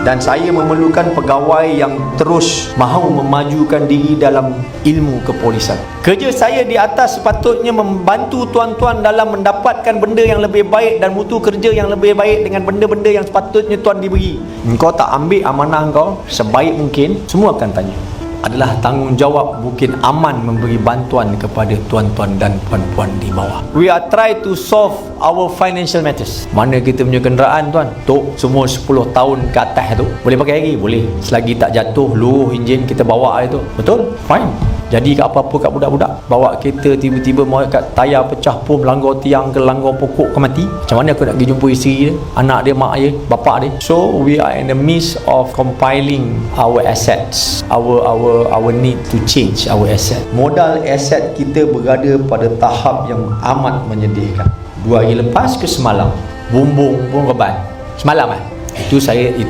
dan saya memerlukan pegawai yang terus mahu memajukan diri dalam ilmu kepolisan. Kerja saya di atas sepatutnya membantu tuan-tuan dalam mendapatkan benda yang lebih baik dan mutu kerja yang lebih baik dengan benda-benda yang sepatutnya tuan diberi. Engkau tak ambil amanah engkau sebaik mungkin, semua akan tanya. Adalah tanggungjawab Bukit Aman memberi bantuan kepada tuan-tuan dan puan-puan di bawah. We are try to solve our financial matters. Mana kita punya kenderaan tuan? Tok, semua 10 tahun ke atas tu. Boleh pakai lagi? Boleh. Selagi tak jatuh, luruh enjin, kita bawa itu. Betul? Fine. Jadi kat apa-apa kat budak-budak, bawa kereta tiba-tiba mau kat tayar pecah pun, langgar tiang ke langgar pokok ke mati. Macam mana aku nak pergi jumpa isteri dia, anak dia, mak dia, bapak dia? So we are in the midst of compiling our assets, our need to change our asset. Modal aset kita berada pada tahap yang amat menyedihkan. 2 hari lepas ke semalam, bumbung pun reban. Semalam itu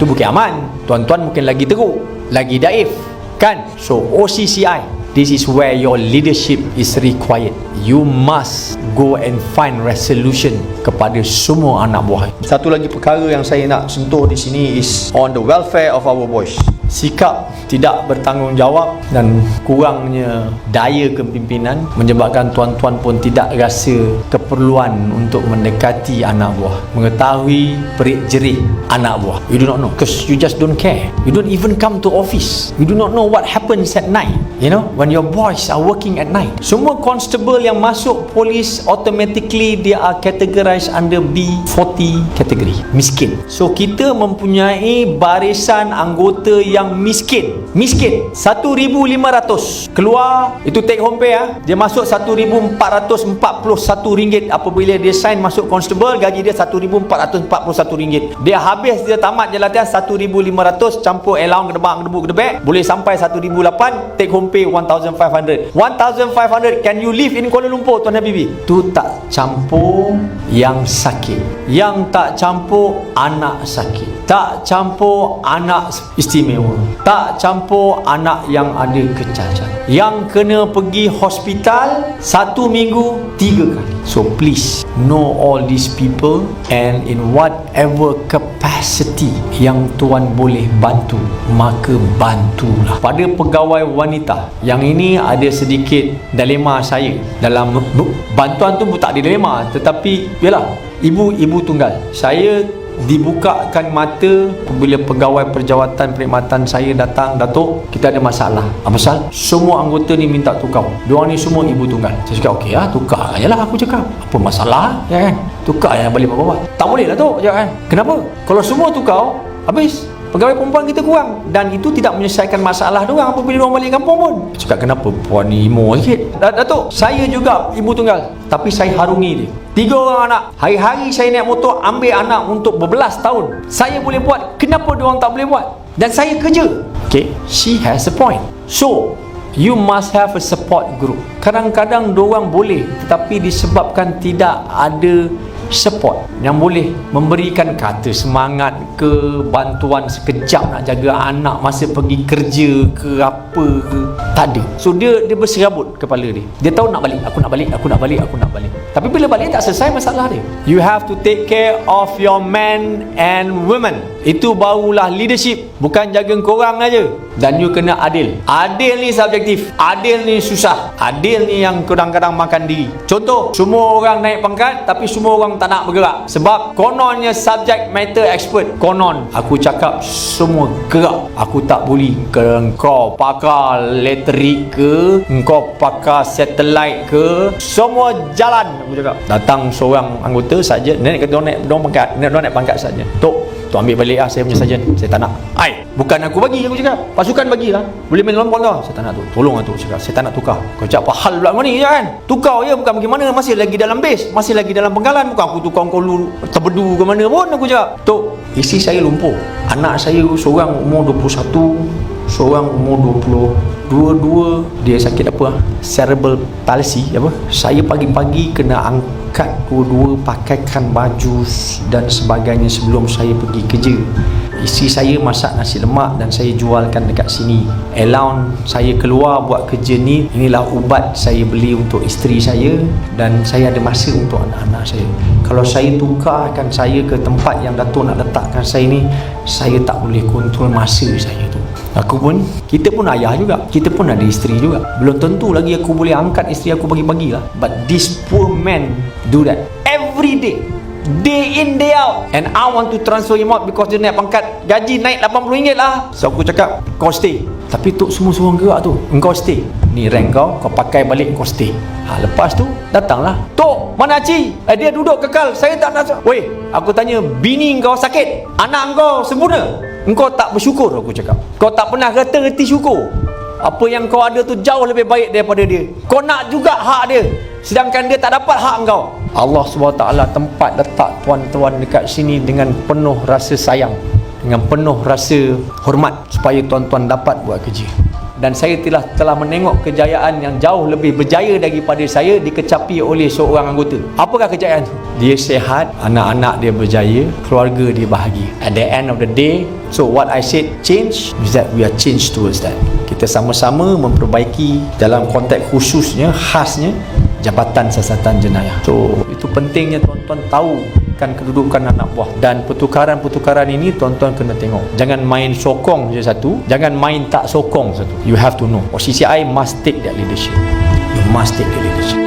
Bukit Aman. Tuan-tuan mungkin lagi teruk, lagi daif kan? So OCCI, this is where your leadership is required. You must go and find resolution kepada semua anak buah. Satu lagi perkara yang saya nak sentuh di sini is on the welfare of our boys. Sikap tidak bertanggungjawab dan kurangnya daya kepimpinan menyebabkan tuan-tuan pun tidak rasa keperluan untuk mendekati anak buah, mengetahui perik-jerih anak buah. You do not know because you just don't care. You don't even come to office. You do not know what happens at night. You know, when your boys are working at night. Semua constable yang masuk polis automatically they are categorized under B40 category, miskin. So kita mempunyai barisan anggota yang miskin 1,500 keluar, itu take home pay dia masuk RM1,441 apabila dia sign masuk constable, gaji dia RM1,441. dia habis, dia tamat je latihan, RM1,500 campur allowance gedebak boleh sampai RM1,800, take home pay RM1,500. Can you live in Kuala Lumpur, Tuan Habibi? Tu tak campur yang sakit, yang tak campur anak sakit, tak campur anak istimewa, tak campur anak yang ada kecacat, yang kena pergi hospital 1 minggu 3 kali. So please know all these people, and in whatever capacity yang tuan boleh bantu, maka bantulah. Pada pegawai wanita, yang ini ada sedikit dilema saya dalam bantuan tu. Tak ada dilema, tetapi yalah, ibu tunggal. Saya dibukakan mata bila pegawai perjawatan perkhidmatan saya datang, Datuk, kita ada masalah. Apa pasal? Semua anggota ni minta tukar. Diorang ni semua ibu tunggal. Saya cakap, okey tukar je lah. Aku cakap, apa masalah? Ya kan? Tukar je balik bawah. Tak boleh lah tu, ya kan? Kenapa? Kalau semua tukar, habis pegawai perempuan kita kurang, dan itu tidak menyelesaikan masalah diorang apabila diorang balik kampung pun. Cakap, kenapa puan ni emo sikit? Datuk, saya juga ibu tunggal, tapi saya harungi dia. 3 orang anak. Hari-hari saya naik motor ambil anak untuk berbelas tahun. Saya boleh buat, kenapa diorang tak boleh buat? Dan saya kerja. Okay, she has a point. So you must have a support group. Kadang-kadang diorang boleh, tetapi disebabkan tidak ada support yang boleh memberikan kata semangat ke, bantuan sekejap nak jaga anak masa pergi kerja ke apa ke, tak ada. So dia berserabut kepala dia. Dia tahu nak balik, aku nak balik. Tapi bila balik tak selesai masalah dia. You have to take care of your men and women. Itu barulah leadership. Bukan jaga korang aja. Dan you kena adil. Adil ni subjektif. Adil ni susah. Adil ni yang kadang-kadang makan diri. Contoh, semua orang naik pangkat tapi semua orang tak nak bergerak. Sebab kononnya subject matter expert. Konon, aku cakap semua gerak. Aku tak boleh. Kau pakar elektrik ke, kau pakar satelit ke, semua jalan. Aku cakap. Datang seorang anggota saja, naik pangkat saja. Tu ambil balik saya punya sarjan. Saya tak nak. Bukan aku bagi, aku cakap. Pasukan bagilah. Boleh main lompon tau. Saya tak nak tu. Tolong tu, cakap. Saya tak nak tukar. Kau cakap apa hal pula kau ni, kan? Tukar je, bukan bagaimana. Masih lagi dalam base, masih lagi dalam penggalan. Bukan aku tukar kau terbedu ke mana pun, aku cakap. Isi saya lumpuh. Anak saya seorang umur 21, seorang umur 20. Dua-dua dia sakit apa? Cerebral palsy apa? Saya pagi-pagi kena angkat dua-dua, pakaikan baju dan sebagainya sebelum saya pergi kerja. Isteri saya masak nasi lemak dan saya jualkan dekat sini. Allowance saya keluar buat kerja ni, inilah ubat saya beli untuk isteri saya, dan saya ada masa untuk anak-anak saya. Kalau saya tukarkan saya ke tempat yang Datuk nak letakkan saya ni, saya tak boleh kontrol masa saya tu. Kita pun ayah juga, kita pun ada isteri juga. Belum tentu lagi aku boleh angkat isteri aku pagi-pagi lah. But this poor man do that every day, day in day out, and I want to transfer him out because dia naik pangkat, gaji naik RM80 lah. So aku cakap, kau stay. Tapi Tok semua suruh gerak tu, engkau stay, ni rank kau pakai balik, kau stay. Lepas tu datanglah, Tok, mana Haji? Dia duduk kekal, saya tak nak. Weh, aku tanya, bini kau sakit, anak kau sempurna, engkau tak bersyukur? Aku cakap, kau tak pernah reti syukur. Apa yang kau ada tu jauh lebih baik daripada dia. Kau nak juga hak dia, sedangkan dia tak dapat hak kau. Allah SWT tempat letak tuan-tuan dekat sini dengan penuh rasa sayang, dengan penuh rasa hormat, supaya tuan-tuan dapat buat kerja. Dan saya telah menengok kejayaan yang jauh lebih berjaya daripada saya dikecapi oleh seorang anggota. Apakah kejayaan tu? Dia sihat, anak-anak dia berjaya, keluarga dia bahagia. At the end of the day, so what I said change is that we are changed towards that. Kita sama-sama memperbaiki dalam konteks khususnya, khasnya Jabatan Siasatan Jenayah. So itu pentingnya tuan-tuan tahu kan kedudukan anak buah, dan pertukaran-pertukaran ini tuan-tuan kena tengok. Jangan main sokong je satu, jangan main tak sokong satu. You have to know. CCI must take that leadership. You must take the leadership.